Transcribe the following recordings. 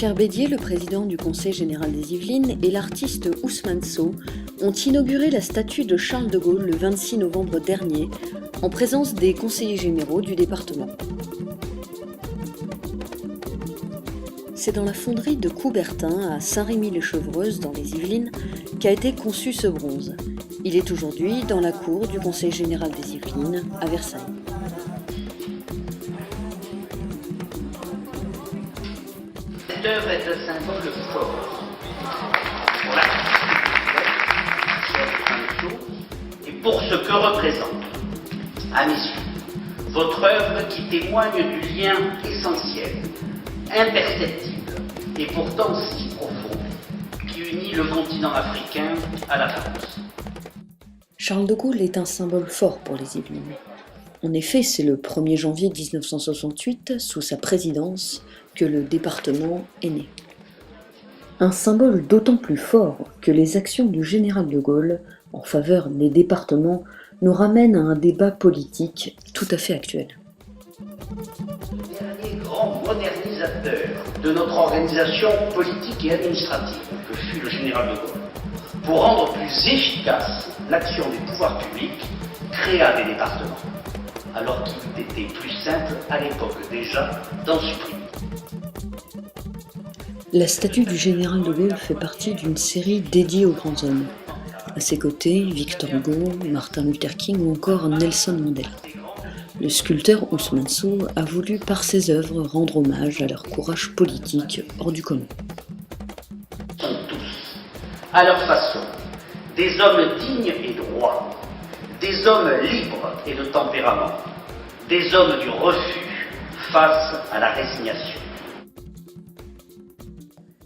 Pierre Bédier, le président du Conseil général des Yvelines, et l'artiste Ousmane Sow ont inauguré la statue de Charles de Gaulle le 26 novembre dernier, en présence des conseillers généraux du département. C'est dans la fonderie de Coubertin, à Saint-Rémy-les-Chevreuses, dans les Yvelines, qu'a été conçu ce bronze. Il est aujourd'hui dans la cour du Conseil général des Yvelines, à Versailles. Cette œuvre est un symbole fort pour l'artiste et pour ce que représente, à mes yeux, votre œuvre qui témoigne du lien essentiel, imperceptible et pourtant si profond, qui unit le continent africain à la France. Charles de Gaulle est un symbole fort pour les Yvelines. En effet, c'est le 1er janvier 1968, sous sa présidence, que le département est né. Un symbole d'autant plus fort que les actions du général de Gaulle en faveur des départements nous ramènent à un débat politique tout à fait actuel. Le dernier grand modernisateur de notre organisation politique et administrative, que fut le général de Gaulle, pour rendre plus efficace l'action des pouvoirs publics, créa des départements, alors qu'il eût été plus simple à l'époque déjà d'en supprimer. La statue du général de Gaulle fait partie d'une série dédiée aux grands hommes. À ses côtés, Victor Hugo, Martin Luther King ou encore Nelson Mandela. Le sculpteur Ousmane Sow a voulu par ses œuvres rendre hommage à leur courage politique hors du commun. Sont tous, à leur façon, des hommes dignes et droits, des hommes libres et de tempérament, des hommes du refus face à la résignation.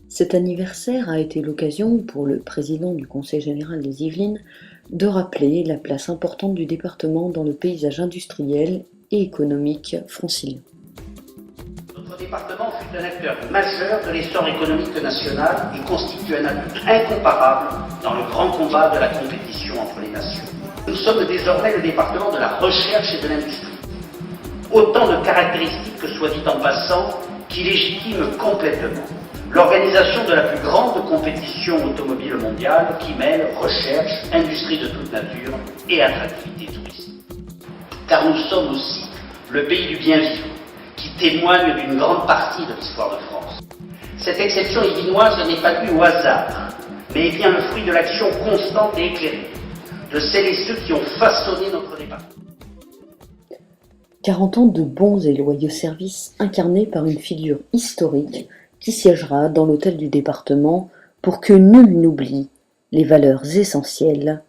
Cet anniversaire a été l'occasion pour le président du Conseil général des Yvelines de rappeler la place importante du département dans le paysage industriel et économique francilien. Notre département fut un acteur majeur de l'essor économique national et constitue un atout incomparable dans le grand combat de la compétition entre les nations. Nous sommes désormais le département de la recherche et de l'industrie. Autant de caractéristiques que, soit dit en passant, qui légitiment complètement l'organisation de la plus grande compétition automobile mondiale qui mêle recherche, industrie de toute nature et attractivité touristique. Car nous sommes aussi le pays du bien vivre, qui témoigne d'une grande partie de l'histoire de France. Cette exception yvinoise n'est pas due au hasard, mais est bien le fruit de l'action constante et éclairée de celles et ceux qui ont façonné notre département. 40 ans de bons et loyaux services incarnés par une figure historique qui siégera dans l'hôtel du département pour que nul n'oublie les valeurs essentielles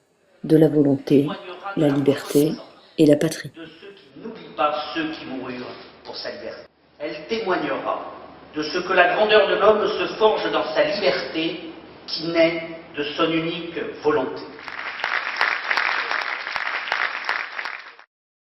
de la volonté, la liberté et la patrie. De ceux qui n'oublient pas ceux qui moururent pour sa liberté. Elle témoignera de ce que la grandeur de l'homme se forge dans sa liberté qui naît de son unique volonté.